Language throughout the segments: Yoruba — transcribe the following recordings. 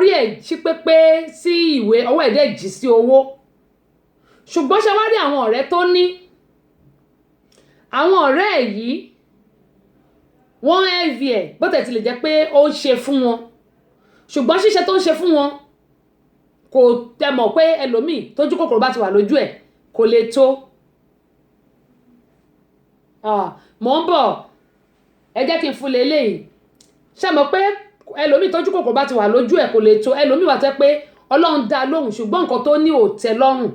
orí ẹ̀ jí pépé sí ìwé ọwọ́ ẹ̀ dẹ̀ jí sí owó ṣùgbọ́n ṣe wá rí àwọn ọ̀rẹ́ tó ní àwọn ọ̀rẹ́ ẹ̀ yìí wọ́n envy ẹ̀ bó tẹ̀ ti lè jẹ́ pé ó ń ṣe fún wọn ṣùgbọ́n ṣíṣe tó ń ṣe fún wọn kò tẹ́ mọ̀ pé ẹlòmíì tójú kòkòrò bá ti wà lójú ẹ̀ kò lè tó mò ń bọ̀ ẹ jẹ́ kí n fún leléyìí ṣe mọ̀ pé ẹlòmíì tójú kòkòrò bá ti wà lójú ẹ̀ kò lè tó ẹlòmíì wà tẹ́ pé Ọlọ́run dá lóhùn ṣùgbọ́n nǹkan tó ní ò tẹ́ lọ́rùn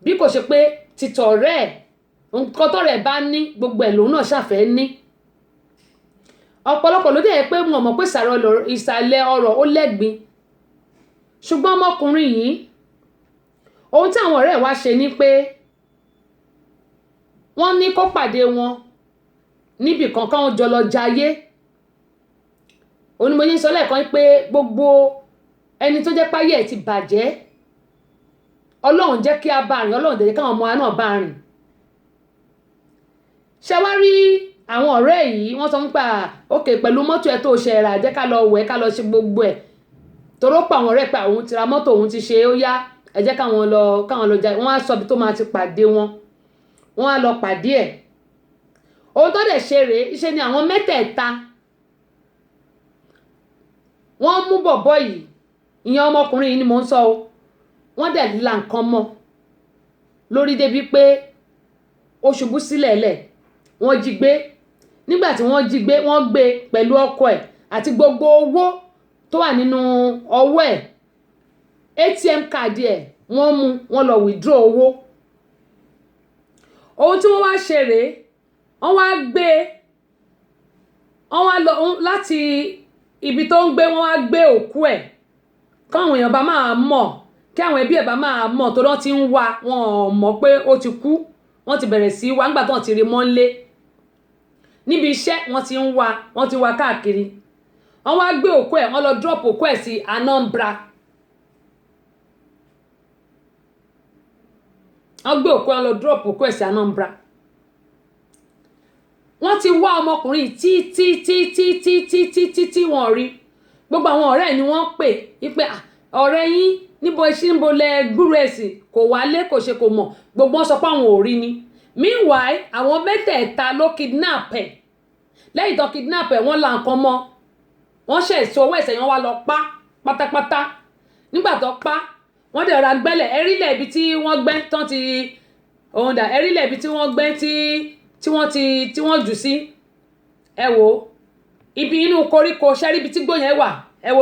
bí kò ṣe pé títọ̀ rẹ̀ nǹkan tó rẹ̀ bá ní gbogbo ẹ̀ lòun náà ṣàfẹ́ ní ọ̀pọ̀lọpọ̀ ló dẹ̀ pé wọn mọ̀ pé ìsàlẹ̀ ọ̀rọ̀ ó lẹ́gbin ṣùgbọ́n ọmọkùnrin yìí ohun tí àwọn ọ̀rẹ́ wa ṣe ni pé wọ́n ní kó pàdé wọn níbì kan káwọn jọ lọ jayé onímọ̀yé sọ lẹ́ẹ̀kan pé gbogbo ẹni tó jẹ́ páyé ẹ̀ ti bàjẹ́ Ọlọ́run jẹ́ kí a bá rìn Ọlọ́run jẹ́ káwọn ọmọ wa náà bá rìn ṣe wá rí àwọn ọ̀rẹ́ yìí wọ́n sọ nípa òkè pẹ̀lú mọ́tò ẹ̀ tó ṣe rà jẹ́ ká lọ wẹ̀ ká lọ ṣe gbogbo ẹ̀ toró pa àwọn ọ̀rẹ́ pé àwọn ti ra mọ́tò òun ti ṣe ó yá ẹ jẹ́ káwọn lọ jáde wọ́n á sọ bí tó máa ti pàdé wọn wọ́n á lọ pàdé ẹ̀ ohun tó dẹ̀ ṣe rèé iṣẹ́ ni àwọn mẹ́tẹ̀ẹ̀ta wọ́n mú bọ̀bọ́ yìí ìyẹn ọmọkùnrin yìí ni mò ń sọ o wọ́n dẹ̀ la nǹkan mọ́ lórí débi pé ó ṣubú sílẹ̀ lẹ̀ wọ́n jí gbé nígbà tí wọ́n jí gbé wọ́n gbé pẹ̀lú ọkọ ẹ̀ àti gbogbo owó tó wà nínú ọwọ́ ẹ̀ ATM card ẹ̀ wọ́n mú wọ́n lọ withdraw owó ohun tí wọ́n wá ṣe rèé wọ́n wá gbé wọ́n wá lọ láti ibi tó ń gbé wọ́n wá gbé òkú ẹ̀ káwọn èèyàn bá máa mọ̀ kí àwọn ẹbí ẹ̀ bá máa mọ̀ tó lọ́n ti ń wá wọn mọ̀ pé ó ti kú wọ́n ti bẹ̀rẹ̀ sí wá nígbà tó ti rí mọ́lé níbi iṣẹ́ wọ́n ti ń wá wọ́n ti wá káàkiri wọ́n wá gbé òkú ẹ̀ wọ́n lọ drop òkú ẹ̀ sí Anambra wọ́n gbé òkú ẹ̀ wọ́n lọ drop òkú ẹ̀ sí Anambra wọ́n ti wá ọmọkùnrin tí wọ́n rí gbogbo àwọn ọ̀rẹ́ ni wọ́n pè wípé ọ̀rẹ́ yín níbo lẹ gbúrò ẹ̀ sí kò wálé kò ṣe kò mọ̀ gbogbo wọn sọ pé àwọn ò rí ni meanwhile àwọn mẹ́tẹ̀ẹ̀ta ló kidnap ẹ̀ lẹ́yìn tó kidnap ẹ̀ wọ́n la nǹkan mọ́ wọ́n ṣe èso owó ẹ̀sẹ̀ yẹn wá lọ pa pátápátá nígbà tó pa wọ́n dẹ̀ ra gbẹ́lẹ̀ ẹ̀rílẹ̀ ibi tí wọ́n gbẹ́ tán ti òun dà ẹ̀rílẹ̀ ibi tí wọ́n gbẹ́ tí wọ́n jù sí ẹ wò ibi inú koríko ṣẹ́rí ibi tí gbó yẹn wà ẹ wò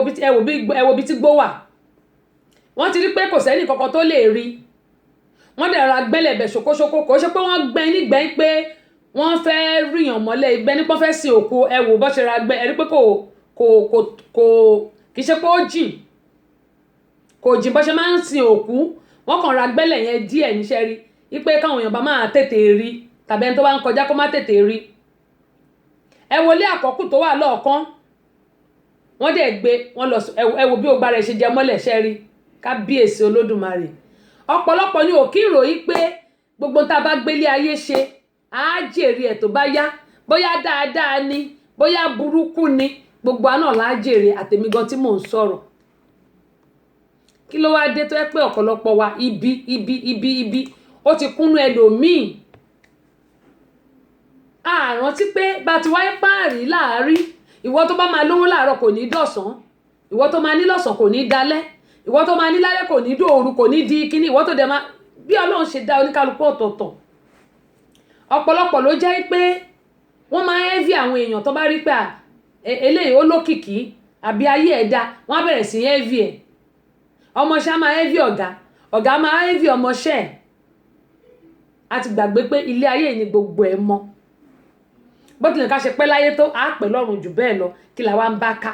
ibi tí gbó wà wọ́n ti rí pé kò sẹ́ni kankan tó lè rí wọ́n dẹ̀ ra gbẹ́lẹ̀ bẹ̀ ṣokoṣoko kò ṣe pé wọ́n gbẹ́ nígbẹ́ pé wọ́n fẹ́ ríyàn mọ́lẹ̀ ìgbẹ́ nípọ́n fẹ́ sin òkú ẹ wò bọ́ ṣe ra gbẹ́ ẹ rí pé kò kì í ṣe pé ó jìn kò jìn bọ́ ṣe máa ń sin òkú wọ́n kàn ra gbẹ́lẹ̀ yẹn díẹ̀ níṣẹ́ rí wípé káwọn èèyàn bá máa tètè rí tàbí ẹni tó bá ń kọjá kó má tètè rí ẹ wọlé àkọ́kù tó wà lọ́ọ̀kan wọ́n dẹ̀ gbé wọ́n lọ ẹ wò bí ògbà rẹ̀ ṣe jẹ mọ́lẹ̀ ṣẹ́ rí kábíyèsí olódùmarè ọ̀pọ̀lọpọ̀ ni ò kí ń ròyìn pé gbogbo tá a bá gbélé ayé ṣe á jèrè ẹ̀ tó bá yá bóyá dáadáa ni bóyá burúkú ni gbogbo àná là á jèrè àtèmi gan tí mò ń sọ̀rọ̀ kí ló wá dé tó yẹ pé ọ̀pọ̀lọpọ̀ wa ibi ó ti kúnnú ẹlòmíì àrántí pé bá ti wáyé páàrí láàárí ìwọ tó bá máa lówó láàárọ̀ kò ní dọ̀sán ìwọ tó máa ní lọ́sàn kò ní dalẹ́ ìwọ tó máa ní lálẹ́ kò ní dòru kò ní di kíní ìwọ tó dẹ̀ máa bí Ọlọ́run ṣe dá oníkálukú ọ̀tọ̀ọ̀tọ̀ ọ̀pọ̀lọpọ̀ ló jẹ́ pé wọ́n máa ń envy àwọn èèyàn tó bá rí pé eléyìí ó lókìkí àbí ayé ẹ̀dá wọ́n á bẹ̀rẹ̀ sí envy ẹ̀ ọmọọṣẹ́ máa envy ọ̀gá máa envy ọmọọṣẹ́ ẹ̀ a ti gbàgbé pé ilé ayé ni gbogbo ẹ̀ mọ́ bó tilẹ̀ ká ṣe pẹ́ láyé tó á pẹ́ lọ́rùn jù bẹ́ẹ̀ lọ kí là wá ń bá ká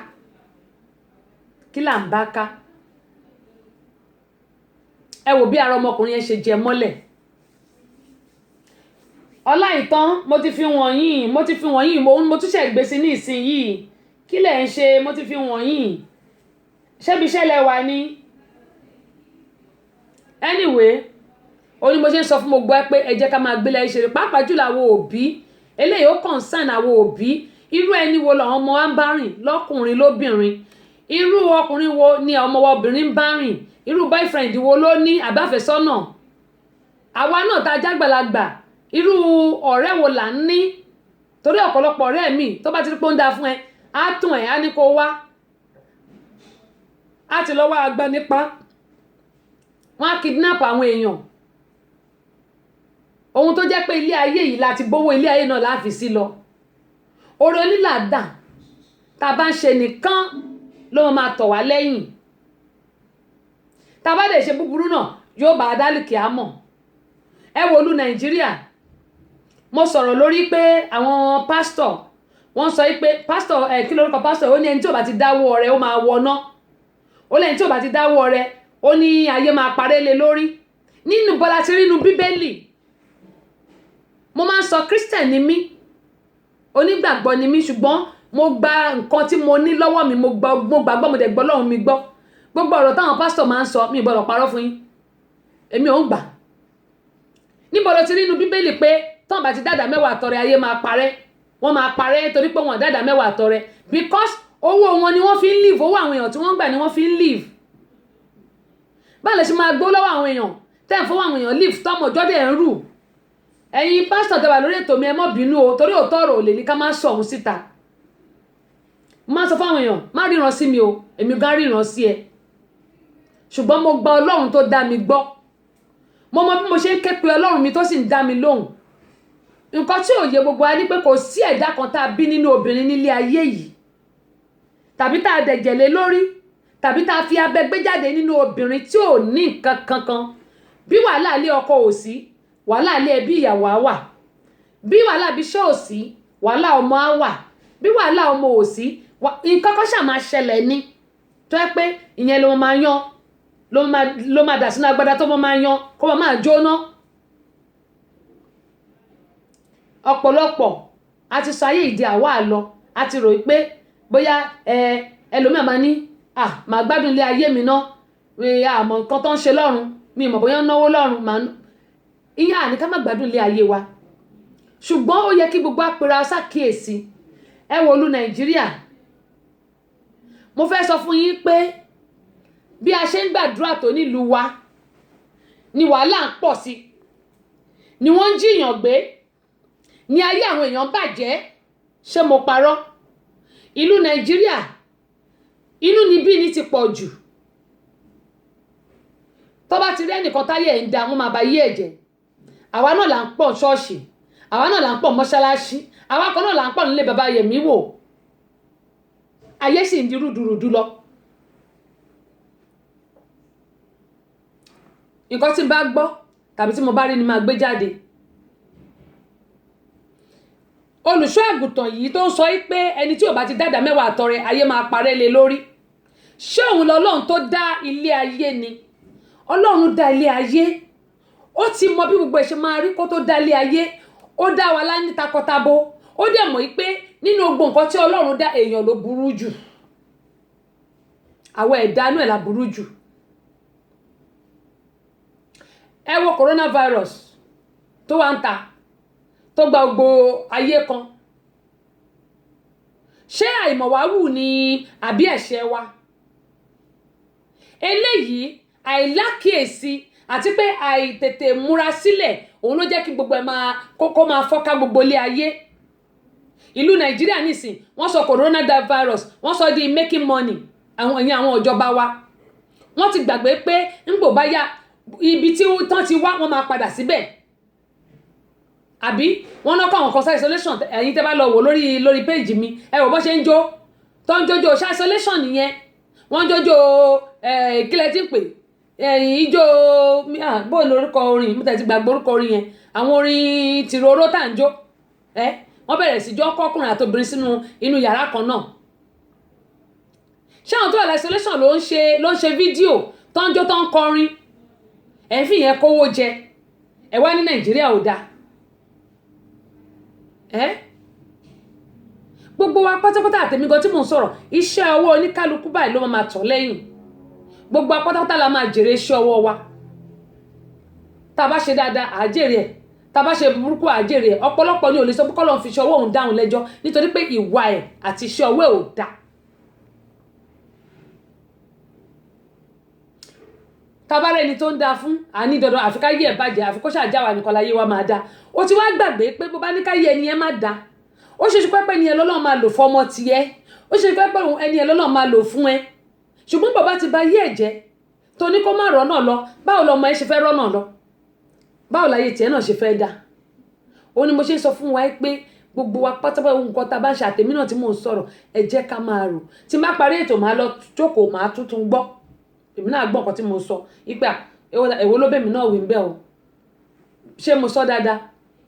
kí là ń bá ká ẹ wò bí ara ọmọkùnrin yẹn ṣe jẹ mọ́lẹ̀ ọlá ìtàn mo ti fi wọ̀nyí mo tún ṣe gbèsè ní ìsìn yìí kí lẹ̀ ń ṣe mo ti fi wọ̀nyí ṣẹ́bi ṣẹlẹ̀ wà ní anyway ó ní mo ṣe ń sọ fún mo gbọ́ pé ẹ jẹ́ ká máa gbélé ṣeré pàápàá jùlọ àwọn òbí eléyìí ó concern àwọn òbí irú ẹni wo làwọn ọmọ wa ń bá rìn lọ́kùnrin lóbìnrin irú ọkùnrin wo ni ọmọ wa obìnrin bá rìn, irú boyfriend wo ló ní àbáfẹ́sọ́nà, àwa náà tá jágbàlagbà irú ọ̀rẹ́ wo là ń ní. Torí ọ̀pọ̀lọpọ̀ ọ̀rẹ́ mi tó bá ti rí pé ó ń da fún ẹ á tún ẹ̀ á ní kó wá, á ti lọ wá agbá nípa, wọ́n á kidnap àwọn èèyàn. Ohun tó jẹ́ pé ilé ayé yìí láti bówó ilé ayé náà láfi sí lọ. Oore onílàdà tá bá ń ṣe nìkan ló máa tọ̀ wá lẹ́yìn. Tá bá dẹ̀ ṣe búburú náà yóò bá dálìkì àmọ́. Ẹ wo ìlú Nàìjíríà, mo sọ̀rọ̀ lórí pé àwọn pásítọ̀ wọ́n sọ pé pásítọ̀ kí lórúkọ pásítọ̀ ó ní ẹni tí ò bá ti dáwó ọrẹ ó máa wọná, ó lẹ́ni tí ò bá ti dáwó ọrẹ ó ní ayé máa parẹ́ lé lórí. Nínú bọ́lá ti rí inú bíbélì, mo máa ń sọ Christian ni mí, onígbàgbọ́ ni mí, ṣùgbọ́n mo gba nǹkan tí mo ní lọ́wọ́ mi, mo gbàgbọ́ mo dẹ̀ gbọ́ Ọlọ́run mi gbọ́. Gbogbo ọ̀rọ̀ táwọn pásítọ̀ máa ń sọ mi gbọ́dọ̀ parọ́ fún yín, èmi ò ń gbà. Níbo lo ti rí inú bíbélì pé tọ́n bá ti dáadáa mẹ́wàá àtọrẹ ayé máa parẹ́, wọ́n máa parẹ́ torí pé wọ́n dáadáa mẹ́wàá àtọrẹ, because owó wọn ni wọ́n fi ń live, owó àwọn èèyàn tí wọ́n gbà ni wọ́n fi ń live. Báwo lẹ ṣe máa gbó lọ́wọ́ àwọn èèyàn tẹ́ ń fún àwọn èèyàn live tọ́mọ jọ́dẹ̀ ń rù? Ẹ̀yin pásítọ̀ tẹ́ wà lórí ètò mi ẹ má bínú o, torí òótọ́ ọ̀rọ̀ ò lè ní ká má sọ òun síta. Má sọ fáwọn èèyàn má ríran sí mi o, èmi gan ríran sí ẹ, ṣùgbọ́n mo gba Ọlọ́run tó dá mi gbọ́, mo mọ bí mo ṣe ń ké pe Ọlọ́run mi tó sì ń dá mi lóhùn. Nǹkan tí ò yé gbogbo wa ni pé kò sí ẹ̀dá kan tá a bí nínú obìnrin nílé ayé yìí, tàbí tá a dẹ̀jẹ̀ lé lórí, tàbí tá a fi abẹ gbé jáde nínú obìnrin tí ò ní nǹkan kankan. Bí wàhálà ilé ọkọ ò sí, wàhálà ilé ẹbí ìyàwó á wà. Bí wàhálà bí iṣẹ́ ò sí, wàhálà ọmọ á wà. Bí wàhálà ọmọ ò sí, nǹkan kan ṣáà máa ṣẹlẹ̀ ní tó yẹ pé ìyẹn ló máa yan, ló máa dà sínú agbádá tó máa yan kó máa jóná. Ọ̀pọ̀lọpọ̀ a ti sọ ayé ìdí àwa lọ, a ti rò pé bóyá ẹlòmíà máa ní màá gbádùn ilé ayé mi náà, àmọ́ nǹkan tó ń ṣe lọ́run, mi mọ̀ bóyá náwó lọ́run, ìyá àní ká má gbádùn ilé ayé wa. Ṣùgbọ́n ó yẹ kí gbogbo àpẹẹrẹ ṣàkíyèsí. Ẹ wo ìlú Nàìjíríà, mo fẹ́ sọ fún yín pé bí a ṣe ń gbàdúrà tó nílùú wa ni wàhálà ń pọ̀ sí, ni wọ́n ń jiyàn gbé, ní ayé àwọn èèyàn bàjẹ́. Ṣé mo parọ́? Ìlú Nàìjíríà inú níbí ni ti pọ̀ jù. Tó bá ti rí ẹnìkan táyé ẹ̀ ń da wọ́n máa ba yé ẹ̀jẹ̀. Àwa náà là ń pọ̀ ṣọ́ọ̀ṣì, àwa náà là ń pọ̀ mọ́ṣáláṣí, àwa kan náà là ń pọ̀ nílé bàbá Yẹ̀mí wò. Ayé sì ń di rúdurùdu lọ. Nǹkan tí n bá gbọ́ tàbí tí mo bá rí ni máa gbé jáde. Olùṣọ́ àgùntàn yìí tó ń sọ pé ẹni tí ò bá ti dáadáa mẹ́wàá àtọrẹ ayé máa parẹ́ lé lórí. Ṣé òun lọ́lọ́run tó dá ilé ayé ni? Ọlọ́run dá ilé ayé, ó ti mọ bí gbogbo ẹ̀ ṣe máa rí kó tó dá ilé ayé. Ó dá wa láni takọtabo, ó dẹ̀ mọ̀ pé nínú gbogbo nǹkan tí Ọlọ́run dá èèyàn ló burú jù. Àwọn ẹ̀dá inú ẹ̀ la burú jù. Ẹ wo coronavirus tó wà ń ta, tó gba gbogbo ayé kan. Ṣé àìmọ̀wáwù ni àbí ẹ̀ṣẹ̀ wa? Eléyìí àìlákíyèsí àti pé àìtètè múra sílẹ̀ òun ló jẹ́ kí gbogbo ẹ̀ máa kókó máa fọ́ká gbogbo ilé ayé. Ìlú Nàìjíríà nísìn wọ́n sọ coronavirus, wọ́n sọ di making money. Àwọn ìjọba wa wọ́n ti gbàgbé pé ńgbò bá yá ibi tí tán ti wá wọ́n máa padà síbẹ̀. Àbí wọ́n náà kọ́ àwọn kan isolation, ẹ̀yin tẹ́ bá lọ wò lórí page mi ẹ wò bó ṣe ń jó tó ń jójó ṣá isolation nìyẹn. Wọ́n jójó kílẹ̀ tí ń pè ìjó bó lórúkọ orin mo tẹ̀ ti gbàgbé orúkọ orin yẹn, àwọn orin tìroró tá ń jó wọ́n bẹ̀rẹ̀ sí jọ kọ́kùnrin àtobìnrin sínú inú yàrá kan náà. Ṣé àwọn tó wà isolation ló ń ṣe fídíò tó ń jó tó ń kọrin ẹ̀ ń fi yẹn kówó jẹ ẹ wá ní Nàìjíríà ò dáa. Gbogbo wa pátápátá àtẹ̀mí gan tí mò ń sọ̀rọ̀ iṣẹ́ ọwọ́ oníkálukú báyìí ló máa tọ̀ lẹ́yìn. Gbogbo apátápátá la máa jèrè iṣẹ́ ọwọ́ wa. Tá bá ṣe dáadáa àjèrè ẹ̀, tá bá ṣe burúkú àjèrè ẹ̀. Ọ̀pọ̀lọpọ̀ ni ò lè sọ pé kọ́lọ́run fi iṣẹ́ ọwọ́ òun dáhùn lẹ́jọ́ nítorí pé ìwà ẹ̀ àti iṣẹ́ ọwọ́ ẹ̀ ò dáa. tábàárẹ̀ ẹni tó ń da fún àní dandan àfi ká yé ẹ̀ bàjẹ́ àfi kó ṣàjáwà nìkan láyé wa máa da ó ti wá gbàgbé pé bó bá ní ká yé ẹni ẹ má da ó ṣe ṣe pẹ́pẹ́ ni ẹ lọ́lọ́run máa lò fọmọ tiẹ̀ ó ṣe pẹ́pẹ́ ẹni ẹ lọ́lọ́run máa lò fún ẹ ṣùgbọ́n bàbá ti ba yé ẹ̀jẹ̀ tó ní kó má rọ́nà lọ báwo lọmọ ẹ ṣe fẹ́ rọ́nà lọ báwo láyé tiẹ̀ náà ṣe fẹ́ dá ó ní mo ṣe sọ fún wa pé gbogbo wa pátápátá nǹkan tá a bá ń ṣe àtẹ̀mí náà tí mò ń sọ̀rọ̀ ẹ jẹ́ ká máa rò tí má parí ètò máa lọ jókòó máa tuntun gbọ́ èmi náà gbọ́ nǹkan tí mo sọ ipa èwo ló bẹ̀mí náà wí ń bẹ́ o ṣé mo sọ dáadáa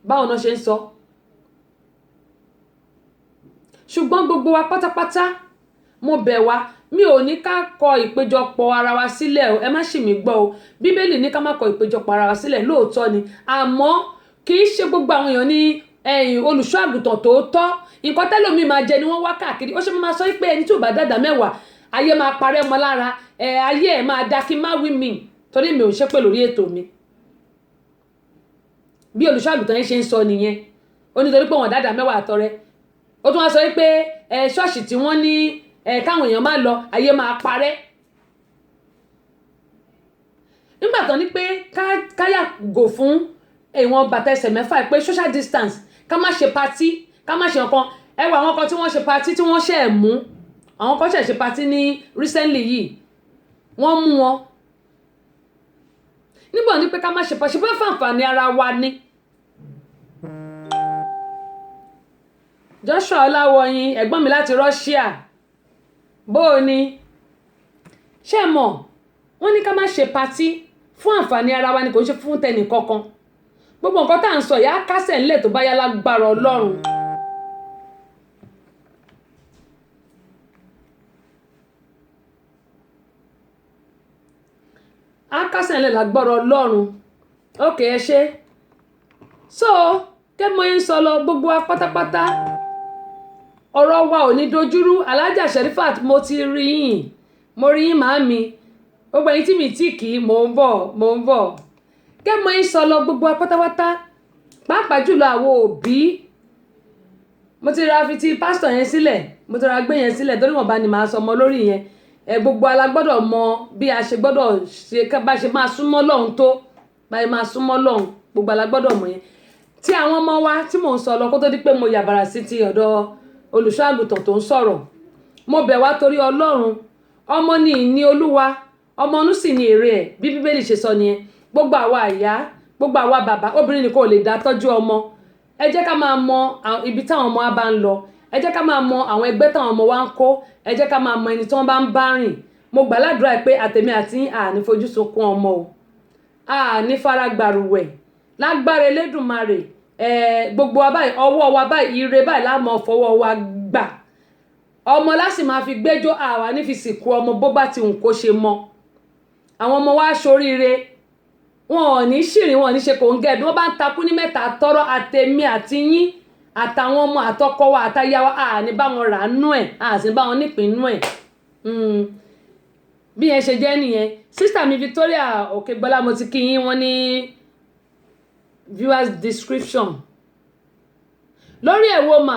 báwo náà ṣe ń sọ ṣùgbọ́n gbogbo wa pátápátá mo bẹ̀ wá mi ò ní ká kọ ìpéjọpọ̀ ara wa sílẹ̀ o ẹ má ṣì mí gbọ́ o bíbélì ní ká má kọ ìpéjọpọ̀ ara wa sílẹ̀ lóòótọ́ ni àmọ́ kì í ṣe gbogbo àwọn èèyàn ní olùṣọ́ àgùntàn tòótọ́ nǹkan tẹ́lòmíì máa jẹ ni wọ́n wá káàkiri ó ṣe máa sọ pé ẹni tí ò bá dàda mẹ́wàá ayé máa parẹ́ mọ́ lára ayé ẹ̀ máa da kí n má wí mi torí mi ò ṣépè lórí ètò mi bí olùṣọ́ àgùntàn yẹn ṣe ń sọ nìyẹn ó nítorí pé wọ́n dàda mẹ́wàá àtọrẹ ó tún wá sọ pé ṣọ́ọ̀ṣì tí wọ́n ní káwọn èèyàn máa lọ ayé máa parẹ́ nígbà tán ní pé káyà gò fún ìwọ̀n bàtà ẹsẹ̀ mẹ́fà pé social distance ká má ṣe patí ká má ṣe nǹkan ẹwà àwọn kan tí wọ́n ṣe patí tí wọ́n ṣe mú àwọn kan ṣe patí ní recently yìí wọ́n mú wọn nígbà ní pé ká má ṣe patí bá fàǹfààní ara wa ní. Joshua Ọláwọyìn ẹ̀gbọ́n mi láti Russia bó o ní ṣé mọ̀ wọ́n ní ká má ṣe patí fún àǹfààní ara wa ni kò ń ṣe fún tẹnì kankan gbogbo nǹkan tá à ń sọ yà á kásẹ̀ ńlẹ̀ tó bá yá lágbára Ọlọ́run á kásẹ̀ ńlẹ̀ lágbára Ọlọ́run ókè ẹ ṣe so kẹ́mọ́ yín sọ lọ gbogbo wa pátápátá ọ̀rọ̀ wa ò ní dojúrú Alájà Sherifat mo ti rí yín mo rí yín màámi gbogbo ẹ̀yin tí mi tí kì í mò ń bọ̀ kẹ́mọ́ yín sọ lọ gbogbo wa pátápátá pàápàá jùlọ àwọn òbí mo ti ra fi ti pásítọ̀ yẹn sílẹ̀ mo ti ra gbé yẹn sílẹ̀ torí wọn bá ní máa sọ ọmọ lórí yẹn gbogbo alágbọ́dọ̀ mọ bí a ṣe gbọ́dọ̀ ṣe bá ṣe máa súnmọ́ Ọlọ́run tó bá ṣe máa súnmọ́ Ọlọ́run gbogbo alágbọ́dọ̀ mọ yẹn tí àwọn ọmọ wa tí mò ń sọ lọ kó tó di pé mo yàbàrà sí ti ọ̀dọ̀ olùṣọ́ àgùntàn tó ń sọ̀rọ̀ mo bẹ̀ wá torí Ọlọ́run ọmọ ni ìní Olúwa ọmọ ọ̀nù sì ni èrè ẹ̀ bí Bíbélì ṣe sọ nìyẹn gbogbo àwa ìyá gbogbo àwa bàbá obìnrin nìkan ò lè dá tọ́jú ọmọ ẹ jẹ́ ká máa mọ ibi táwọn ọmọ wa bá ń lọ ẹ jẹ́ ká máa mọ àwọn ẹgbẹ́ táwọn ọmọ wa ń kó ẹ jẹ́ ká máa mọ ẹni tí wọ́n bá ń bá rìn mo gbà ládùúrà pé àtẹ̀mí àti àní fojú sunkún ọmọ o àní faragbàrúwẹ̀ lágbára Elédùmarè gbogbo wa báyìí ọwọ́ wa báyìí ire báyìí láàmú fọwọ́ wa gbà ọmọ láti máa fi gbẹ́jọ́ àwa ní fi sìnkú ọmọ bó bá ti hùn kó ṣe mọ́ àwọn ọmọ wa ṣoríire wọn ò ní ṣìrìn wọn ò ní ṣe kò ń gẹ̀ bí wọ́n bá ń takú ní mẹ́ta tọrọ àtẹ̀mí àti yín àtàwọn ọmọ àtọkọ wa àtàyà wa àní bá wọn rà nú ẹ̀ àti bá wọn nípìnú ẹ̀ bí yẹn ṣe jẹ́ nìyẹn sísítà mi Victoria Òkègbọ́lá mo ti kí yín wọ́n ní viewers description lórí ẹ̀wọ̀ mà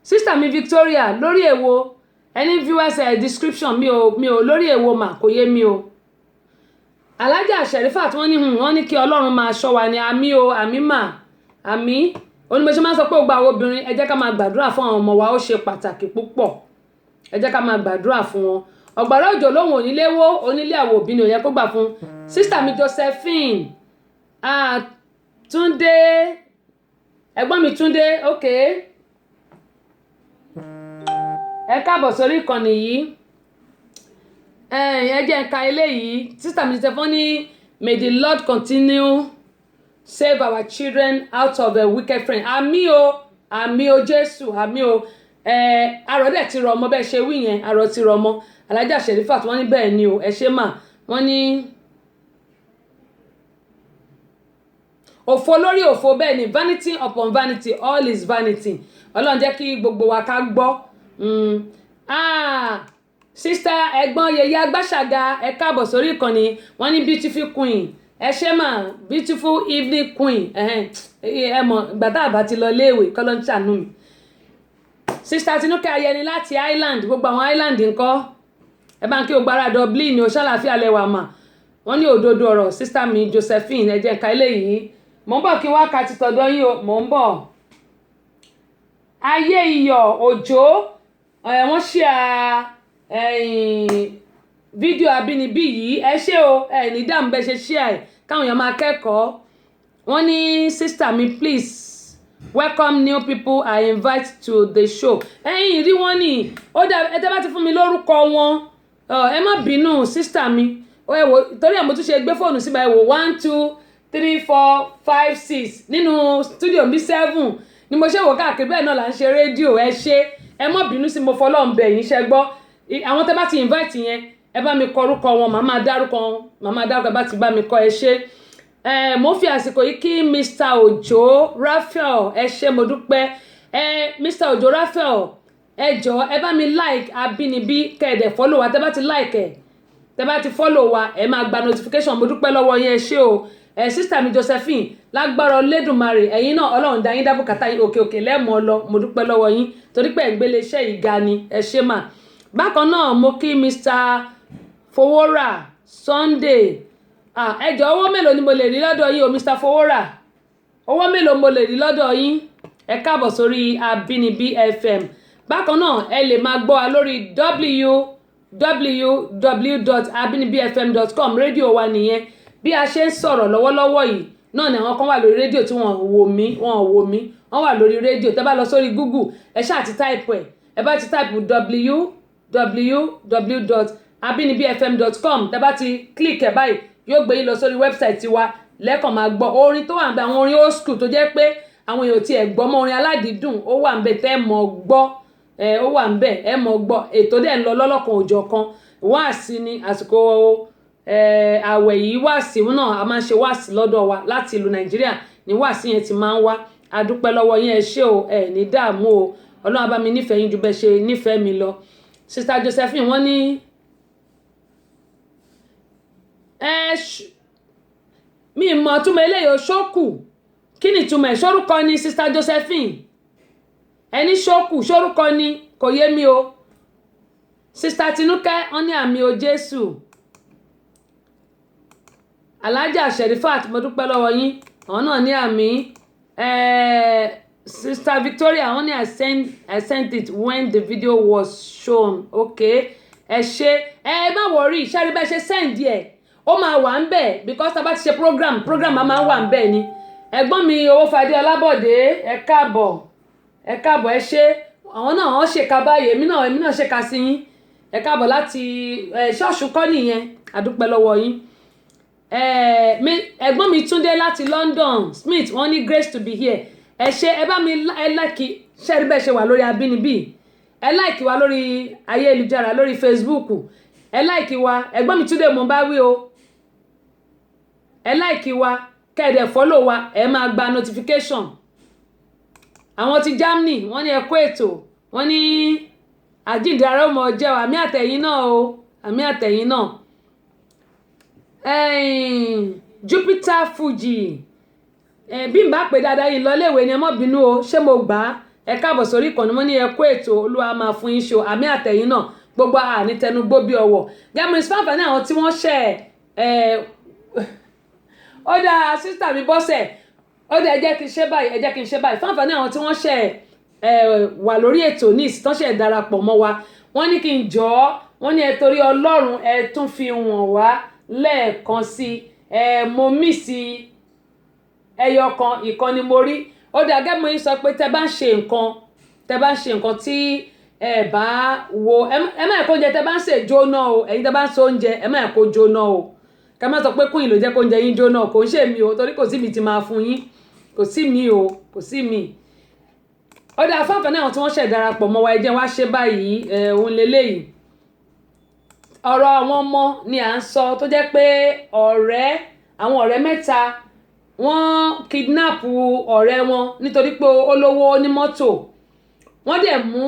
sísítà mi Victoria lórí ẹ̀wọ̀ ẹni viewers description mi ò lórí ẹ̀wọ̀ mà kò yé mi o Alájà Sherifat wọ́n ní kí Ọlọ́run máa ṣọ́ wa ní àmì o àmì mà àmì onímọ̀ṣẹ́ máa ń sọ pé gbogbo àwọn obìnrin ẹ jẹ́ ká máa gbàdúrà fún àwọn ọmọ wa ó ṣe pàtàkì púpọ̀ ẹ jẹ́ ká máa gbàdúrà fún wọn ọ̀gbàrá òjò lóhùn oníléwó onílé àwọn òbí ni ò yẹ kó gbà fún sísítà mi Josephine Túndé ẹ̀gbọ́n mi Túndé ok ẹ káàbọ̀ sórí ìkànnì yìí ẹ jẹ́ ẹ̀ka eléyìí sísítà mi Josephine ní may the Lord continue save our children out of a wicked friend àmì o Jésù àmì o àròdẹ̀ ti rọ ọmọ bẹ́ẹ̀ ṣe wí yẹn àrò ti rọ ọmọ Alájà Sherifat wọ́n ní bẹ́ẹ̀ ni o ẹ ṣe mà wọ́n ní òfo lórí òfo bẹ́ẹ̀ ni vanity upon vanity all is vanity Ọlọ́run jẹ́ kí gbogbo wa ká gbọ́ sista ẹ̀gbọ́n Yèyé Agbáṣàga ẹ káàbọ̀ sórí ìkànnì wọ́n ní beautiful queen ẹ ṣe mà beautiful evening queen ẹ mọ̀ gbàtà àbá ti lọ léèwé kọ́ ló ń ṣàánú mi Sister Tinúkẹ́ Ayẹni láti Ireland, gbogbo àwọn Ireland ńkọ́ ẹ bá ń kí o gbára Dublin o ṣàlàfíà lẹ́wà mà wọ́n ní òdodo ọ̀rọ̀ sister mi Josephine ẹ jẹ́ ká eléyìí mò ń bọ̀ kí wákàtí tọ̀dọ̀ yín o mò ń bọ̀. Ayé iyọ̀ òjò wọ́n ṣe fídíò àbínibí yìí ẹ ṣé o ẹ ní dáàmú bẹ́ẹ̀ ṣe ṣí ẹ̀ káwọn èèyàn máa kẹ́kọ̀ọ́. Wọ́n ní sister mi please welcome new people I invite to the show. Ẹ̀yin rí wọ́n ní ó dá ẹ tẹ́ bá ti fún mi lórúkọ wọn ẹ má bínú sister mi ẹ wò torí àmọ́ tún ṣe gbé fóònù síbà ẹ wò 1 2 3 4 5 6 nínú studio mi 7 ni mo ṣe wò káàkiri bẹ́ẹ̀ náà là ń ṣe rédíò ẹ ṣé ẹ má bínú sí mo fọlọ́run bẹ̀ yín ṣe gbọ́ àwọn tẹ́ bá ti invite yẹn ẹ bá mi kọ orúkọ wọn màmá dárúkọ ẹ bá ti bá mi kọ ẹ ṣé mo fi àsìkò yìí kí Mr. Ojo Raphael ẹ ṣé mo dúpẹ́ Mr. Ojo Raphael ẹ jọ̀ọ́ ẹ bá mi like Abínibí kẹ́ẹ̀dẹ̀ follow wa tẹ́ bá ti like tẹ́ bá ti follow wa ẹ máa gba notification mo dúpẹ́ lọ́wọ́ yín ẹ ṣé o sister mi Josephine lágbára Olódùmarè ẹ̀yin náà Ọlọ́run dá yín dá bùkátà yín òkè lẹ́mọ̀ lọ mo dúpẹ́ lọ́wọ́ yín torí pé ẹ̀gbẹ́lẹ̀ iṣẹ́ yìí ga ni ẹ ṣé mà. Bákan náà mo kí Mr. Fowora Sunday ẹ jọ̀ọ́ owó mélòó ni mo lè rí lọ́dọ̀ yín o Mr. Fowora owó mélòó mo lè rí lọ́dọ̀ yín ẹ káàbọ̀ sórí Abínibí FM. Bákan náà ẹ lè máa gbọ́ wa lórí www.abinibifm.com rédíò wa nìyẹn bí a ṣe ń sọ̀rọ̀ lọ́wọ́lọ́wọ́ yìí náà ni àwọn kan wà lórí rédíò tí wọ́n wò mí wọ́n wà lórí rédíò tẹ́ bá lọ sórí Google ẹ ṣáà ti táìpù ẹ bá ti táìpù www.abinibifm.com tẹ́ bá ti click ẹ báyìí yóò gbé yín lọ sórí wẹ́bsáìtì wa lẹ́kàn máa gbọ́ orin tó wà ń bẹ àwọn orin old school tó jẹ́ pé àwọn èèyàn ti ẹ̀ gbọ́ mọ́ orin aládìídùn ó wà ń bẹ tẹ́ mọ̀ gbọ́ ó wà ń bẹ ẹ mọ̀ gbọ́ ètò dẹ̀ ń lọ lọ́lọ́kan òjọ̀kan wáàsí ni àsìkò àwẹ̀ yìí wáàsí náà a máa ń ṣe wáàsí lọ́dọ̀ wa láti ìlú Nàìjíríà ní wáàsí yẹn ti máa ń wá a dúpẹ́ lọ́wọ́ yín ẹ ṣé o ẹ ní dààmú o Ọlọ́run á bá mi nífẹ̀ẹ́ yín ju bẹ́ẹ̀ ṣe nífẹ̀ẹ́ mi lọ. Sister Josephine wọ́n ní mi mọ̀ túmọ̀ eléyìí o ṣókù kí ni túmọ̀ ẹ̀ ṣórúkọ ni Sister Josephine ẹni ṣókù ṣórúkọ ni kò yé mi o. Sister Tinúkẹ́ wọ́n ní àmì o Jésù. Alhaja Sherifat mo dúpẹ́ lọ́wọ́ yín àwọn náà ní àmì. Sister Victoria wọ́n ní I sent it when the video was shown okay ẹ ṣé ẹ má worry ṣáàrí bá ṣe send ẹ̀ ó máa wà ń bẹ̀ because tá a bá ti ṣe program máa wà ń bẹ̀ ni. Ẹ̀gbọ́n mi Owófadé Ọlábọ̀dé ẹ káàbọ̀ ẹ ṣé àwọn náà wọ́n ṣèkà báyìí èmi náà ṣèkà sí yín ẹ káàbọ̀ láti ṣọ́ọ̀ṣù kọ́ nìyẹn àdúpẹ́ lọ́wọ́ yín. Ẹ̀gbọ́n mi Túndé láti London Smith wọ́n ní grace to be here ẹ ṣé ẹ bá mi like ṣẹ́rí bẹ́ẹ̀ ṣe wà lórí Abínibí ẹ like wa lórí ayélujára lórí Facebook ẹ like wa ẹ̀gbọ́n mi Túndé mo bá wí o ẹ like wa kẹ́ẹ̀dẹ̀ follow wa ẹ máa gba notification. Àwọn ti Germany wọ́n ní ẹ kú ètò wọ́n ní àjíǹdàrà ọmọ jẹ́ o àmì àtẹ̀yìn náà o àmì àtẹ̀yìn náà. Jupiter Fuji bí n bá pè dáadáa yìí lọ́léèwé ni ẹ mọ́ bínú o ṣé mo gbà á ẹ káàbọ̀ sórí ìkànnì wọ́n ní ẹ kú ètò Olúwa máa fún yín ṣe àmì àtẹ̀yìn náà gbogbo àní tẹnugbó bí ọwọ́ gẹ́gẹ́ ìsìfáàfà ní àwọn tí wọ́n ṣẹ̀ ó dáa sísítà mi Bọ́sẹ̀ ó dáa ẹ jẹ́ kí n ṣe báyìí fáàfà ní àwọn tí wọ́n ṣẹ̀ wà lórí ètò ní ìsìtọ́ṣẹ̀ darapọ̀ mọ́ wa wọ́n ní kí n jọ̀ọ́ wọ́n ní ẹ torí Ọlọ́run ẹ tún fi wọ̀n wá lẹ́ẹ̀kan sí mo mí sí ẹyọ kan ìkan ni mo rí ó dáa gẹ́gẹ́ mo yín sọ pé tẹ́ bá ń ṣe nǹkan tí ẹ bá wo ẹ má kó oúnjẹ tẹ́ bá ń ṣe jóná o ẹ̀yin tẹ́ bá ń ṣe oúnjẹ ẹ má kó jóná o ká má sọ pé kún ìlò jẹ́ kó oúnjẹ yín jóná kò ń ṣe mi o torí kò sí mi ti máa fún yín kò sí mi ó dáa fáfẹ́ náà tí wọ́n ṣẹ̀ darapọ̀ mọ́ wa ẹ jẹ́ wá ṣe báyìí òun lélẹ́yìí ọ̀rọ̀ àwọn ọmọ ni à ń sọ tó jẹ́ pé àwọn ọ̀rẹ́ mẹ́ta wọ́n kidnap ọ̀rẹ́ wọn nítorí pé ó lówó ní mọ́tò wọ́n dẹ̀ mú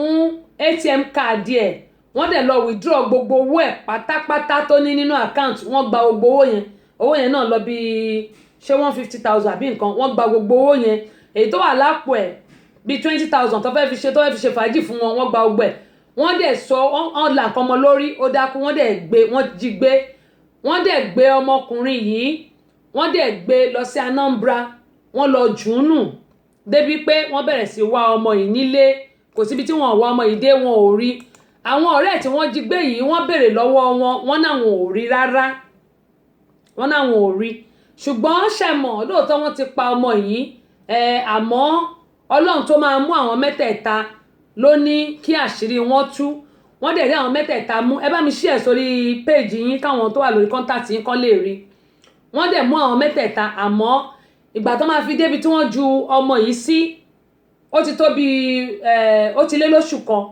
ATM card ẹ̀ wọ́n dẹ̀ lọ withdraw gbogbo owó ẹ̀ pátápátá tó ní nínú account wọ́n gba gbogbo owó yẹn náà lọ bí ṣé 150,000 àbí nǹkan wọ́n gba gbogbo owó yẹn èyí tó wà lápò ẹ̀ bíi 20,000 tó fẹ́ fi ṣe fàájì fún wọn, wọ́n gba ọgbẹ́ wọ́n dẹ̀ sọ wọ́n là nǹkan mọ́ lórí ó dákú wọ́n jí gbé wọ́n dẹ̀ gbé ọmọkùnrin yìí wọ́n dẹ̀ gbé lọ sí Anambra wọ́n lọ jùúnù débi pé wọ́n bẹ̀rẹ̀ sí wá ọmọ yìí nílé kò síbi tí wọ́n wá ọmọ yìí dé wọn ò rí àwọn ọ̀rẹ́ tí wọ́n jí gbé yìí wọ́n béèrè lọ́wọ́ wọn náà wọn ò rí rárá wọ́n náà wọn ò rí ṣùgbọ́n ṣẹ̀mọ̀ lóòótọ́ wọ́n ti pa ọmọ yìí àmọ́ Ọlọ́run tó máa mú àwọn mẹ́tẹ̀ẹ̀ta ló ní kí àṣírí wọn tú wọ́n dẹ̀ rí àwọn mẹ́tẹ̀ẹ̀ta mú ẹ bá mi share sórí péèjì yín káwọn tó wà lórí kọ́ńtàtì yín kán lè rí wọ́n dẹ̀ mú àwọn mẹ́tẹ̀ẹ̀ta àmọ́ ìgbà tó máa fi débi tí wọ́n ju ọmọ yìí sí ó ti tó bí ó ti lé lóṣù kan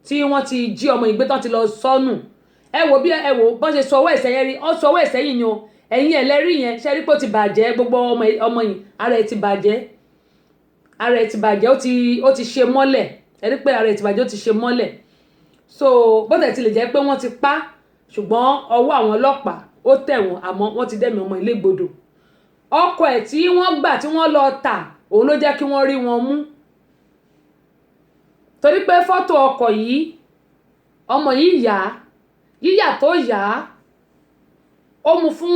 tí wọ́n ti jí ọmọ yìí gbé tán ti lọ sọnù ẹ wò bọ́n ṣe sọ ọwọ́ ẹ̀sẹ̀ yẹn rí ọ sọ ọwọ́ ẹ̀sẹ̀ yìí ni o ẹ̀yin ẹlẹ́rìí yẹn ṣe rí pé ó ti bàjẹ́ gbogbo ọmọ yìí ara ẹ̀ ti bàjẹ́ ó ti ṣe mọ́lẹ̀ ẹ rí pé ara ẹ̀ ti bàjẹ́ ó ti ṣe mọ́lẹ̀ so bọ́tẹ̀ ti lè jẹ́ pé wọ́n ti pa ṣùgbọ́n ọwọ́ àwọn ọlọ́pàá ó tẹ̀ wọ́n àmọ́ wọ́n ti dẹ́mi ọmọ ilé gbodò ọkọ̀ ẹ̀ tí wọ́n gbà tí wọ́n lọ tà òun ló jẹ́ kí wọ́n rí wọn mú torí pé fọ́tò ọkọ̀ yìí ọmọ yìí yíyà tó yá ó mú fún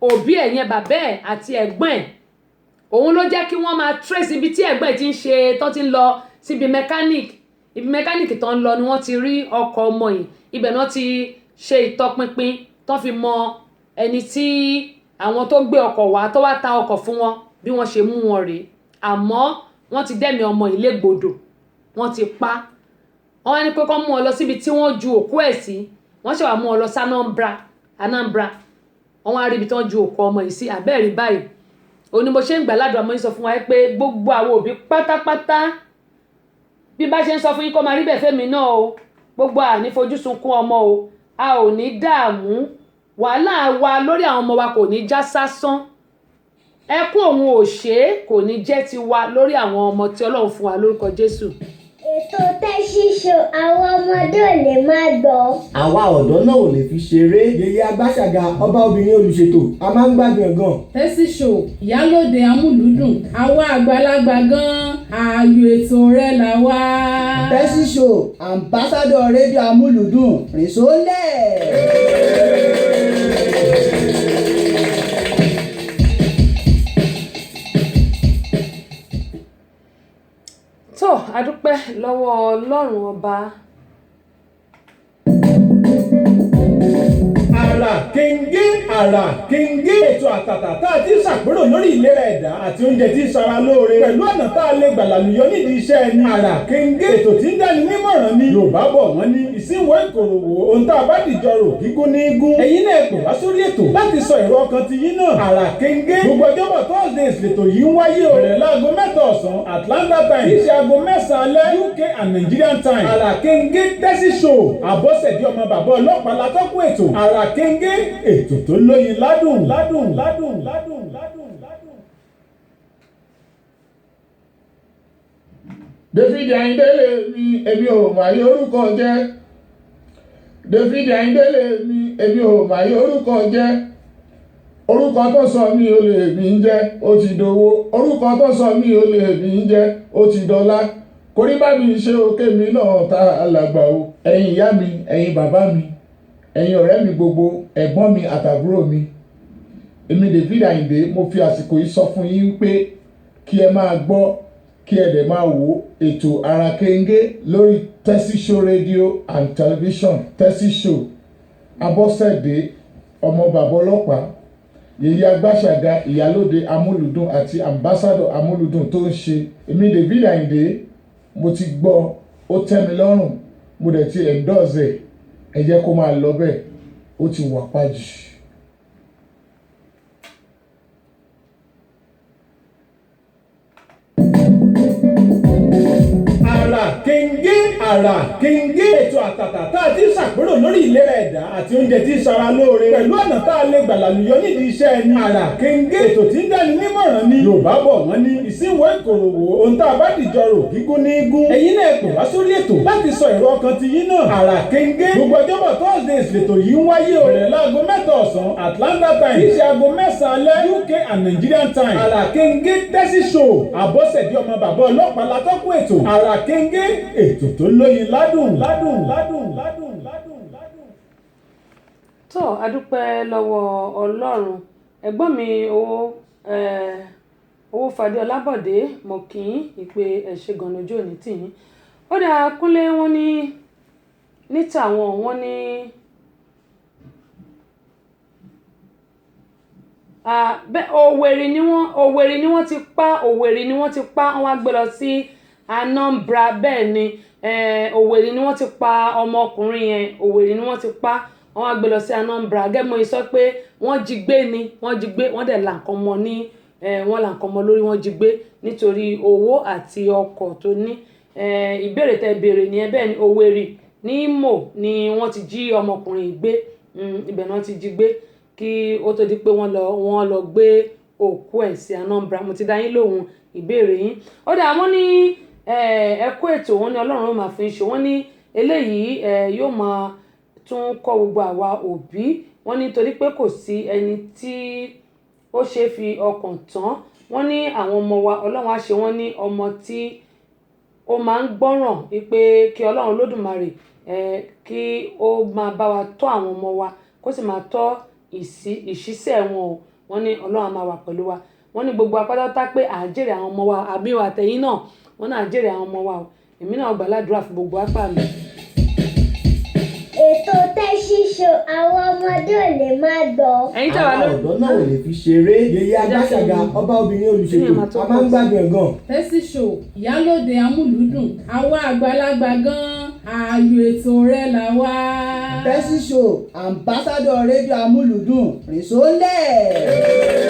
òbí ẹ̀ yẹn bàbá ẹ̀ àti ẹ̀gbọ́n ẹ̀ òun ló jẹ́ kí wọ́n máa trace ibi tí ẹ̀gbọ́n ẹ̀ ti ń ṣe tó ti ń lọ síbi ibi mechanic tó ń lọ ni wọ́n ti rí ọkọ̀ ọmọ yìí ibẹ̀ náà ti ṣe ìtọpinpin tó fi mọ ẹni tí àwọn tó gbé ọkọ̀ wá tó wá ta ọkọ̀ fún wọn bí wọ́n ṣe mú wọn rèé àmọ́ wọ́n ti dẹ́mi ọmọ yìí légbodò wọ́n ti pa wọ́n wá ní pé kán mú ọ lọ síbi tí wọ́n ju òkú ẹ̀ sí wọ́n ṣe wá mú ọ lọ sí Anambra wọ́n wá rí ibi tí wọ́n ju òkú ọmọ yìí sí àbẹ́ẹ̀rí báyìí òun ni mo ṣe ń gbà ládùúgbò àmọ́ yín sọ fún wa pé gbogbo àwọn òbí pátápátá bí bá ṣe ń sọ fún yín kó máa rí bẹ́ẹ̀ fẹ́mi náà o gbogbo àní fojú sunkún ọmọ o a ò ní dààmú wàhálà wa lórí àwọn ọmọ wa kò ní já sásán ẹkún òun ò ṣe é kò ní jẹ́ tiwa lórí àwọn ọmọ tí Ọlọ́run fún wa lórúkọ Jésù. Ètò Tẹ́sí Show àwọn ọmọdé ò lè má gbọ́. Àwa ọ̀dọ́ náà ò lè fi ṣeré. Yèyé Agbáṣàga ọba obìnrin olùṣètò a máa ń gbádùn ẹ̀ gan. Tẹ́sí Show ìyálóde amúlùúdùn àwa àgbàlagbà gan-an ààyò ètò rẹ̀ là wá. Tẹ́sí Show ambassador rédíò amúlùúdùn rìnsólẹ̀. tó adúpẹ́ lọ́wọ́ Ọlọ́run ọba. Àrà Kìngí ètò àtàtà tá a ti ṣàpérò lórí ìlera ẹ̀dá àti oúnjẹ tí ń ṣara lóore pẹ̀lú ọ̀nà tá a lè gbà lálùyọ nídìí iṣẹ́ ẹni. Àrà Kìngí ètò tí ń dáni nímọ̀ràn ni Yorùbá bọ̀ wọ́n ní ìsínwó ìkòròwò ohun tá a bá dìjọ rò gígún ní gún. Ẹ̀yin náà pè wá sórí ètò láti sọ èrò ọkàn ti yín náà. Àrà Kìngí gbogbo ọjọ́bọ̀ Thursdays lètò yìí ń wáyé o. Bẹ̀rẹ̀ láago 7 ọ̀sán Atlanta time kì í ṣe aago 9 alẹ́ UK and Nigerian time. Àrà Kìngí Tẹ́sí Show Àbọ̀sẹ̀dé ọmọ bàbá ọlọ́pàá látọ́kùn ètò. Àrà Kìngí ètò tó lóyin ládùn. David Ayindele mi èmi ò máa yọ orúkọ jẹ́. David Ayindele mi èmi ò máa yọ orúkọ jẹ́. Orúkọ tó sọ mí olè mi ń jẹ́ ó ti dowó. Orúkọ tó sọ mí olè mi ń jẹ́ ó ti dọlá. Korí bá mi ṣe òkè mi náà ta alàgbà o. Ẹ̀yin ìyá mi, ẹ̀yin bàbá mi, ẹ̀yin ọ̀rẹ́ mi gbogbo, ẹ̀gbọ́n mi àtàbúrò mi. Èmi David Ayinde mo fi àsìkò yìí sọ fún yín pé kí ẹ máa gbọ́ kí ẹ dẹ̀ máa wo ètò Àrà Kìngí lórí Tẹ́sí Show rédíò and television. Tẹ́sí Show Abọ́sẹ̀dé ọmọ bàbá ọlọ́pàá Yèyé Agbáṣàga ìyálóde amúlùdùn àti ambassador amúlùdùn tó ń ṣe. Èmi David Ayinde mo ti gbọ́ ó tẹ́ mi lọ́rùn mo dẹ̀ ti endorse ẹ jẹ́ kó máa lọ bẹ́ẹ̀ ó ti wà pàjù. àrà kíngí ètò àtàtà tá a ti ṣàpérò lórí ìlera ẹ̀dá àti oúnjẹ tí ń ṣara lóore pẹ̀lú ọ̀nà tá a lè gbà lálùyọ nídìí iṣẹ́ ẹni. àrà kíngí ètò tí ń dáni nímọ̀ràn ni Yorùbá bọ̀ wọ́n ní ìsínwó ìkòròwò ohun tá a bá dìjọ rò gígún ní gún. ẹ̀yin náà pè wá sórí ètò láti sọ èrò ọkàn ti yín náà. àrà kíngí gbogbo ọjọ́bọ̀ Thursdays lètò yìí ń wáyé o. bẹ̀rẹ̀ láago 7 ọ̀sán Atlanta time ìṣe aago 9 UK and Nigerian time. àrà kíngí tẹ́sí show àbọ̀sẹ̀dí ọmọ bàbá ọlọ́pàá látọ́kùn ètò. àrà kíngí ètò tó lóyin ládùn. tó adúpẹ́ lọ́wọ́ Ọlọ́run. ẹ̀gbọ́n mi owó fadé Ọlábọ̀dé mo kì í pé ẹ̀ṣẹ̀ gan-an ojú òní tì yín. ó dáa Kúnlé wọn ní níta wọn ní Òwèrì ni wọ́n ti pa wọ́n wá gbé lọ sí Anambra. bẹ́ẹ̀ ni Òwèrì ni wọ́n ti pa ọmọkùnrin yẹn, Òwèrì ni wọ́n ti pa wọ́n wá gbé lọ sí Anambra. gẹ́gẹ́ mọ́ sọ pé wọ́n jí gbé wọ́n dẹ̀ là nǹkan mọ́ ní wọ́n là nǹkan mọ́ lórí, wọ́n jí gbé nítorí owó àti ọkọ̀ tó ní. ìbéèrè tẹ́ béèrè nìyẹn. bẹ́ẹ̀ ni Òwèrì ní Imo ni wọ́n ti jí ọmọkùnrin gbé, ibẹ̀ náà ti jí gbé kí ó tó di pé wọ́n lọ gbé òkú ẹ̀ sí Anambra. mo ti dá yín lóhùn ìbéèrè yín. ó dà wọ́n ní ẹ̀kú ètò wọn ní Ọlọ́run máa fi ń ṣe. wọ́n ní eléyìí yóò máa tún kọ́ gbogbo àwa òbí. wọ́n ní torí pé kò sí ẹni tí ó ṣe fi ọkàn tán. wọ́n ní àwọn ọmọ wa Ọlọ́run á ṣe wọ́n ní ọmọ tí ó máa ń gbọ́ràn wípé kí Ọlọ́run Olódùmarè kí ó máa bá wa tọ́ àwọn ọmọ wa kó sì máa tọ́ ìṣísẹ̀ wọn o. wọ́n ní Ọlọ́run á máa wà pẹ̀lú wa. wọ́n ní gbogbo apátátá pé àjèrè àwọn ọmọ wa àbí wa àtẹ̀yìn náà wọ́n náà àjèrè àwọn ọmọ wa o. èmi náà gbàládùra fún gbogbo apá mi. ètò Tẹ́sí Show àwọn ọmọdé ò lè má gbọ́. ẹ̀yin tẹ́ wà àwọn ọ̀dọ́ náà ò lè fi ṣeré. yèyé agbáṣàga ọba obìnrin olùṣètò a máa ń gbádùn ẹ̀ gan. Tẹ́sí Show ìyálòde amúlùúdùn àwa àgbàlagbà gan-an ààyò ètò rẹ̀ là wá. Tẹ́sí Show ambassador rédíò amúlùúdùn rìnsólẹ̀.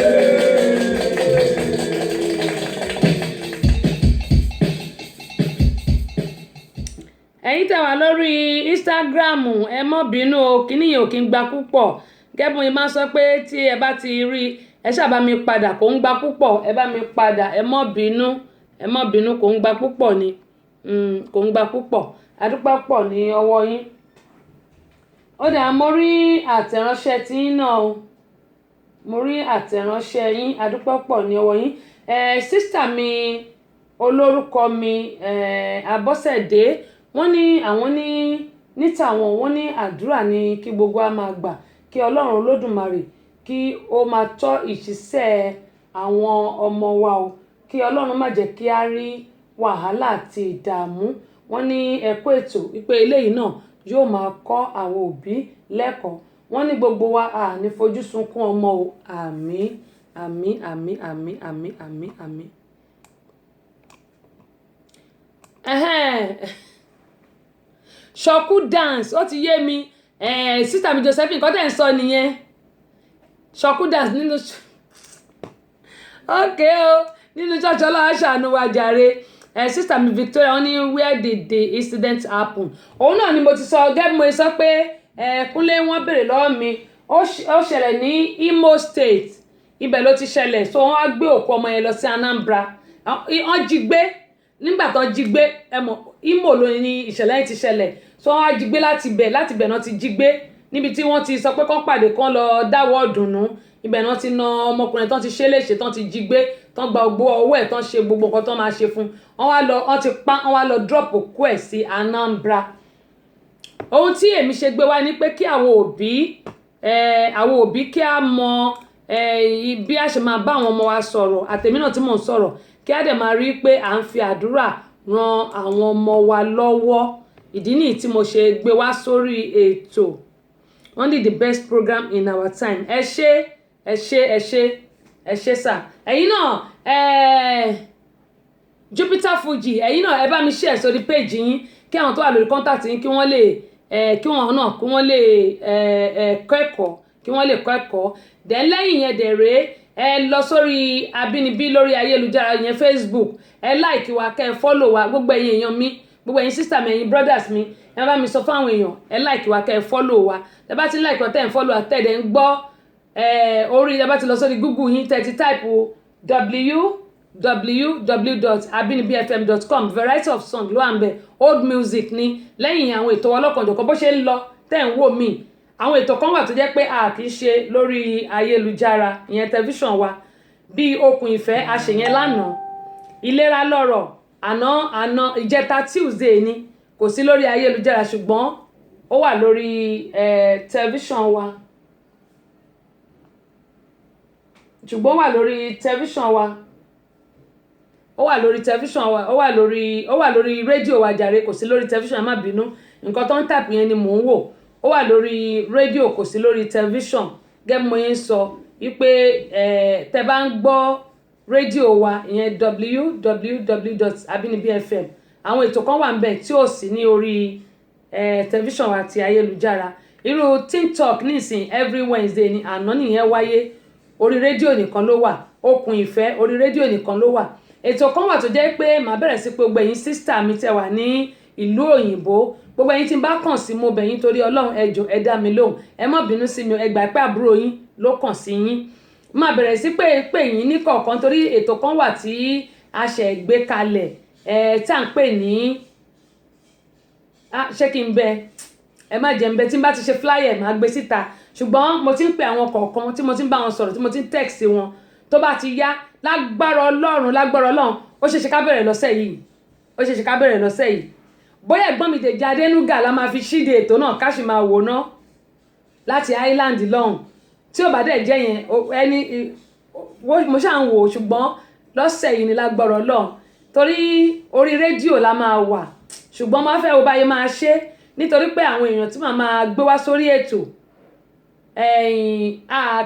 ẹ̀yin tẹ́ wà lórí Instagram ẹ mọ́ bínú o, kíní yẹn ò kí ń gba púpọ̀. gẹ́gẹ́ bí máa sọ pé tí ẹ bá ti rí ẹ ṣáà bá mi padà, kò ń gba púpọ̀, ẹ bá mi padà, ẹ mọ́ bínú kò ń gba púpọ̀ ni kò ń gba púpọ̀. adúpẹ́ pọ̀ ní ọwọ́ yín. ó dà mo rí àtẹ̀ránṣẹ́ tí yín náà o, mo rí àtẹ̀ránṣẹ́ yín, adúpẹ́ pọ̀ ní ọwọ́ yín. sísítà mi olórúkọ mi Abọ́sẹ̀dé wọ́n ní àwọn ní tàwọn wọ́n ní àdúrà ní kí gbogbo a máa gbà kí Ọlọ́run Olódùmarè kí ó máa tọ́ ìṣiṣẹ́ àwọn ọmọ wa o, kí Ọlọ́run má jẹ́ kí á rí wàhálà àti ìdààmú. wọ́n ní ẹ̀kọ́ ètò wípé eléyìí náà yóò máa kọ́ àwọn òbí lẹ́kọ̀ọ́. wọ́n ní gbogbo wa à ní fojú sunkún ọmọ o. àmín àmín àmín àmín àmín àmín àmín. ṣọkú dance ó ti yé mi. sísá mi Josephine nǹkan tẹ̀ ń sọ nìyẹn. ṣọkú dance nínú nínú ṣọ́ọ̀ṣì Ọlọ́run ṣàánú wa jàre. sísá mi Victoria wọ́n ní where did the incident happen. òun náà ni mo ti sọ gẹ́gẹ́ bí mo sọ pé Kúnlé wọ́n béèrè lọ́wọ́ mi ó ṣẹlẹ̀ ní Imo State, ibẹ̀ ló ti ṣẹlẹ̀. so wọ́n á gbé òkú ọmọ yẹn lọ sí Anambra. wọ́n jí gbé nígbà tó jí gbé Imo ló ní ìṣẹ̀lẹ̀ yìí ti ṣẹlẹ̀. so wọ́n á jí gbé láti bẹ̀ náà ti jí gbé níbi tí wọ́n ti sọ pé kán pàdé kán lọ dáwọ́ ọ̀dùnnú. ibẹ̀ náà ti na ọmọkùnrin tán ti ṣe léṣe, tán ti jí gbé, tán gba gbogbo ọwọ́ ẹ̀, tán ṣe gbogbo nǹkan tán máa ṣe fún. wọ́n wá lọ drop òkú ẹ̀ sí Anambra. ohun tí èmi ṣe gbé wá ni pé kí àwọn òbí kí á mọ bí a ṣe máa bá àwọn ọmọ wa sọ̀rọ̀, àtèmi náà tí mò ń sọ̀rọ̀, kí á dẹ̀ máa rí pé à ń fi àdúrà ran àwọn ọmọ wa lọ́wọ́. ìdí nìyí tí mo ṣe gbé wá sórí ètò. only the best program in our time. ẹ ṣé sà. ẹ̀yin náà Jupiter Fuji ẹ̀yin náà ẹ bá mi share sórí page yín kí àwọn tó wà lórí contact yín kí wọ́n lè kẹ́kọ̀ọ́. then lẹ́yìn yẹn dẹ̀rẹ́ ẹ lọ sórí Àbínibí lórí ayélujára yẹn Facebook, ẹ like wa kẹ́ ẹ follow wa gbogbo ẹ̀yin èèyàn mi gbogbo ẹ̀yin sister mi ẹ̀yin brothers mi ẹ bá mi sọ fún àwọn èèyàn ẹ like wa kẹ́ ẹ follow wa ẹ bá ti like wa tẹ́ ẹ follow wa tẹ́ ẹ ń gbọ́ orí ẹ bá ti lọ sórí Google yín tẹ́ ti type www.abinibifm.com variety of song ló wà ń bẹ̀ old music ni lẹ́yìn àwọn ètò ọlọ́kanòjọ̀kan bó ṣe ń lọ tẹ́ ń wò mí àwọn ètò kan wà tó jẹ́ pé a kì í ṣe lórí ayélujára ìyẹn tẹlifíṣàn wa bíi okùn ìfẹ́ àṣeyẹn lánàá ìlera lọ́rọ̀ àná ìjẹta Tuesday ni kò sí lórí ayélujára ṣùgbọ́n ó wà lórí tẹlifíṣàn wa ó wà lórí tẹlifíṣàn wa ó wà lórí rédíò wa jàre kò sí lórí tẹlifíṣàn ẹ má bínú nǹkan tó ń tàpì yẹn ni mò ń wò ó wà lórí rédíò kò sí lórí tẹlifíṣàn gẹ́gẹ́ mo yẹn sọ wípé tẹ bá ń gbọ́ rédíò wa ìyẹn www.abinibifm àwọn ètò kan wà níbẹ̀ tí ò sí ní orí tẹlifíṣàn àti ayélujára irú TikTok nísìn every Wednesday ni àná nìyẹn wáyé orí rédíò nìkan ló wà okùn ìfẹ́ orí rédíò nìkan ló wà ètò kan wà tó jẹ́ pé màá bẹ̀rẹ̀ sí pé gbogbo ẹ̀yin sísítà mi tẹ́ wà ní ìlú òyìnbó gbogbo ẹ̀yin tí n bá kàn sí mo bẹ̀ yín torí Ọlọ́run ẹ jọ̀ọ́ ẹ dá mi lóhùn ẹ má bínú sí mi ẹ gbà pé àbúrò yín ló kàn sí yín máa bẹ̀rẹ̀ sí pé yín ní kọ̀ọ̀kan torí ètò kan wà tí a ṣẹ̀ gbé kalẹ̀ tá à ń pè ní ṣé kí n bẹ ẹ má jẹ́ n bẹ tí n bá ti ṣe flyer máa gbé síta ṣùgbọ́n mo ti ń pe àwọn kọ̀ọ̀kan tí mo ti ń bá wọn sọ̀rọ̀ tí mo ti ń text wọn tó bá ti yá lágbára Ọlọ́run ó ṣeéṣe ká bẹ̀rẹ̀ lọ́sẹ̀ yìí bóyá ẹ̀gbọ́n mi Dèjì Adénúgà la máa fi ṣíde ètò náà ká sì máa wò ná láti Island lọ́hùn tí ò bá dẹ̀ jẹ́ yẹn mo ṣáà ń wò ṣùgbọ́n lọ́sẹ̀ yìí ni lágbára Ọlọ́run torí orí rédíò la máa wà ṣùgbọ́n máa fẹ́ wo báyé máa ṣe nítorí pé àwọn èèyàn tí màá máa gbé wá sórí ètò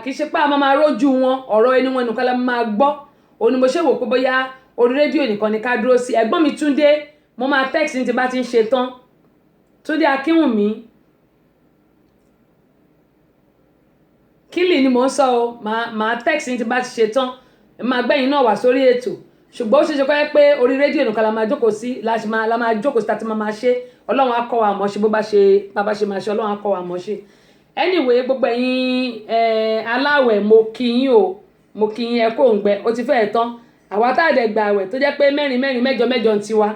kì í ṣe pé a máa rójú wọn ọ̀rọ̀ ẹni wọn nìkan la máa gbọ́ òun ni mo ṣe wò pé bóyá orí rédíò nìkan ni ká dúró sí ẹ̀gbọ́n mi Túndé mo máa text ní ti bá ti ń ṣe tán Túndé Akínwùmí kílì ni mò ń sọ o máa text ní ti bá ti ṣe tán máa gbẹ̀yìn náà wá sórí ètò ṣùgbọ́n ó ṣe ṣe kọ́ pé orí rédíò nìkan la máa jókòó sí la máa jókòó sí tàbí máa ṣe Ọlọ́run á kọ́ wa mọ̀ ṣe bá bá ṣe máa ṣe Ọlọ́run á kọ́ wa mọ̀ ṣe anyway gbogbo ẹ̀yin aláwẹ̀ mo kí yín ẹ kó ń gbẹ ó ti fẹ́ẹ̀ tán àwa tá a dẹ̀ gbà àwẹ̀ tó jẹ́ pé mẹ́rin mẹ́jọ ń tiwa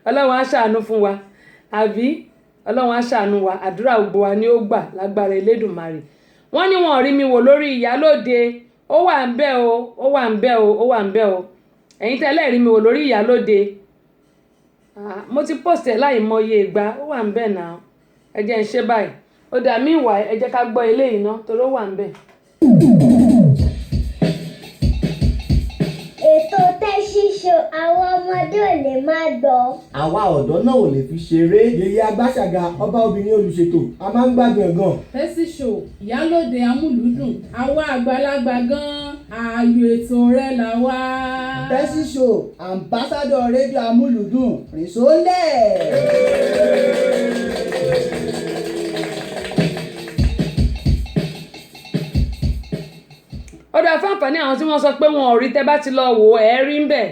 Ọlọ́run á ṣàánú fún wa àbí Ọlọ́run á ṣàánú wa àdúrà gbogbo wa ni ó gbà lágbára Elédùmarè wọ́n ní wọn rí mi wò lórí Ìyálóde ó wà ń bẹ̀ o ẹ̀yin tẹ́lẹ̀ rí mi wò lórí Ìyálóde mo ti post ẹ̀ láì mọye ìgbà ó wà ń bẹ̀ náà ẹ jẹ́ ń ṣe báyìí ó dà mí ìwà ẹ jẹ́ ká gbọ́ eléyìí ná torí ó wà ń bẹ̀. ètò Tẹ́sí Show àwọn ọmọdé ò lè má gbọ́. àwa ọ̀dọ́ náà ò lè fi ṣeré yèyé agbáṣàga ọba obìnrin olùṣètò a máa ń gbádùn ẹ̀ gan. Tẹ́sí Show Ìyálóde amúlùúdùn àwa àgbàlagbà gan ààyò ètò rẹ̀ là wá. Tẹ́sí Show ambassador rédíò amúlùúdùn rìnsólẹ̀. ó dáa fún àǹfààní àwọn tí wọ́n sọ pé wọn ò rí tẹ́ bá ti lọ wò ẹ́ rí ń bẹ̀